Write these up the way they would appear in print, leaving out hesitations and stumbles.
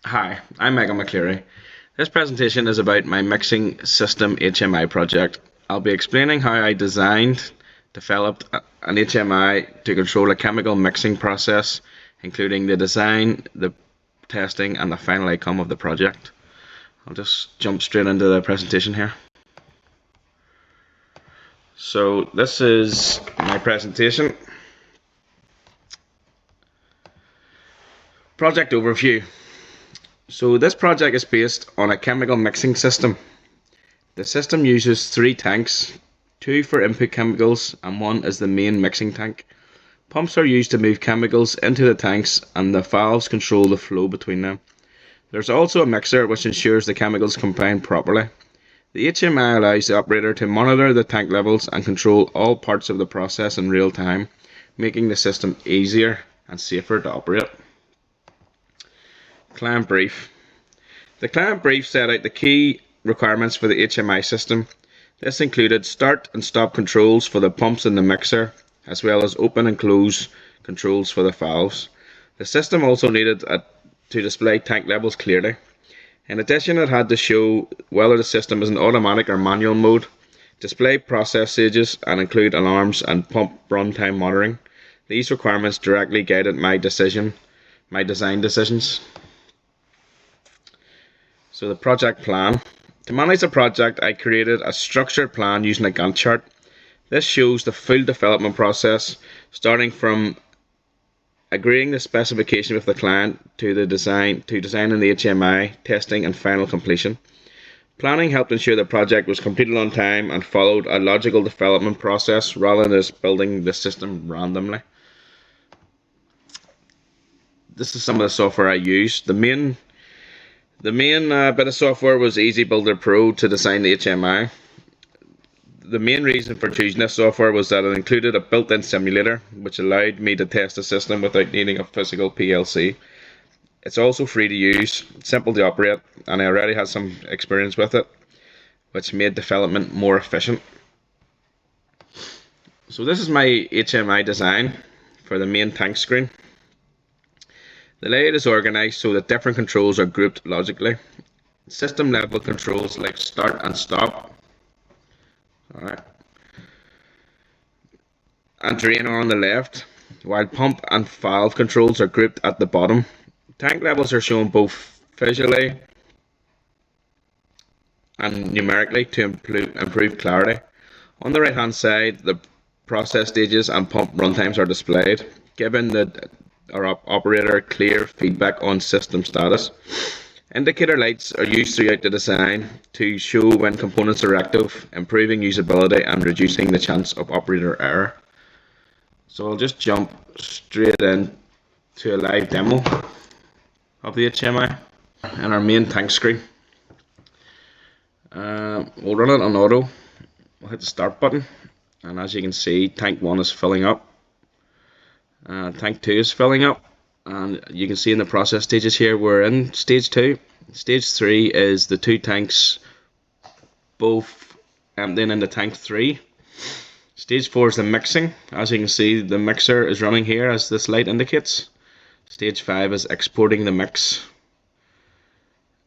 Hi, I'm Megan McCleary. This presentation is about my mixing system HMI project. I'll be explaining how I designed, developed an HMI to control a chemical mixing process, including the design, the testing, and the final outcome of the project. I'll just jump straight into the presentation here. So this is my presentation. Project overview. So this project is based on a chemical mixing system. The system uses 3 tanks, 2 for input chemicals and 1 is the main mixing tank. Pumps are used to move chemicals into the tanks and the valves control the flow between them. There's also a mixer which ensures the chemicals combine properly. The HMI allows the operator to monitor the tank levels and control all parts of the process in real time, making the system easier and safer to operate. Client brief. The client brief set out the key requirements for the HMI system. This included start and stop controls for the pumps in the mixer, as well as open and close controls for the valves. The system also needed to display tank levels clearly. In addition, it had to show whether the system is in automatic or manual mode, display process stages, and include alarms and pump runtime monitoring. These requirements directly guided my design decisions. So the project plan. To manage the project, I created a structured plan using a Gantt chart. This shows the full development process, starting from agreeing the specification with the client to designing the HMI, testing and final completion. Planning helped ensure the project was completed on time and followed a logical development process rather than just building the system randomly. This is some of the software I used. The main bit of software was Easy Builder Pro to design the HMI. The main reason for choosing this software was that it included a built-in simulator, which allowed me to test the system without needing a physical PLC. It's also free to use, simple to operate, and I already had some experience with it, which made development more efficient. So this is my HMI design for the main tank screen. The layout is organised so that different controls are grouped logically. System level controls like start and stop, and drain are on the left, while pump and valve controls are grouped at the bottom. Tank levels are shown both visually and numerically to improve clarity. On the right hand side, the process stages and pump runtimes are displayed, giving our operator clear feedback on system status. Indicator lights are used throughout the design to show when components are active, improving usability and reducing the chance of operator error. So I'll just jump straight in to a live demo of the HMI and our main tank screen. We'll run it on auto. We'll hit the start button, and as you can see, tank 1 is filling up. Tank 2 is filling up, and you can see in the process stages here we're in stage 2. Stage 3 is the 2 tanks both emptying into tank 3. Stage 4 is the mixing. As you can see, the mixer is running here as this light indicates. Stage 5 is exporting the mix.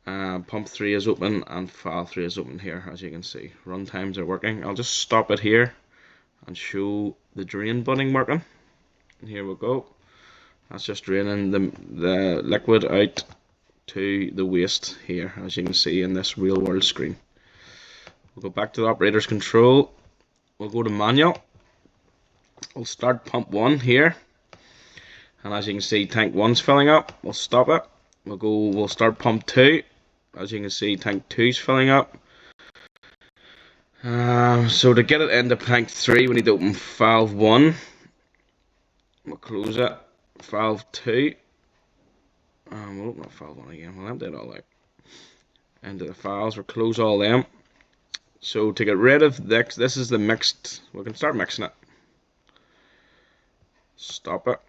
Pump 3 is open and valve 3 is open here, as you can see. Run times are working. I'll just stop it here and show the drain budding working. Here we go. That's just draining the liquid out to the waste here, as you can see in this real world screen. We'll go back to the operator's control. We'll go to manual. We'll start pump 1 here, and as you can see, tank 1's filling up. We'll stop it. We'll start pump 2. As you can see, tank 2's filling up. So to get it into tank 3, we need to open valve 1. We'll close it. Valve 2. We'll open up valve 1 again. We'll empty it all out. Into the valves. We'll close all them. So to get rid of this is the mixed. We can start mixing it. Stop it.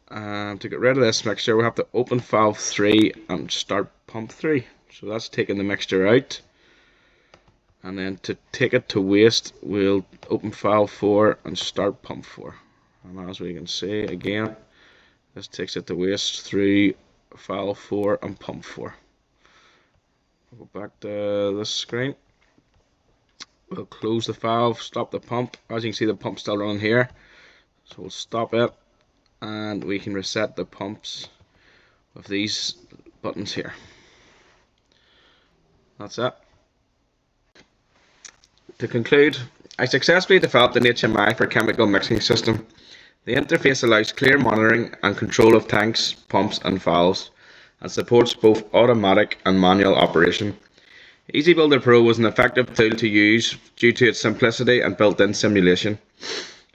To get rid of this mixture, we have to open valve 3 and start pump 3. So that's taking the mixture out. And then to take it to waste, we'll open valve 4 and start pump 4. And as we can see, again, this takes it to waste through valve 4 and pump 4. We'll go back to this screen. We'll close the valve, stop the pump. As you can see, the pump's still running here, so we'll stop it, and we can reset the pumps with these buttons here. That's it. To conclude, I successfully developed an HMI for chemical mixing system. The interface allows clear monitoring and control of tanks, pumps and valves, and supports both automatic and manual operation. EasyBuilder Pro was an effective tool to use due to its simplicity and built-in simulation.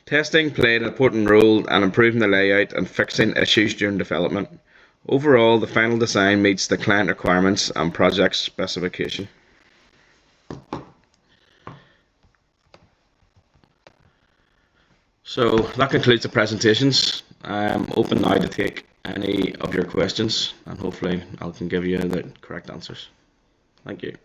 Testing played an important role in improving the layout and fixing issues during development. Overall, the final design meets the client requirements and project specification. So that concludes the presentations. I'm open now to take any of your questions, and hopefully I can give you the correct answers. Thank you.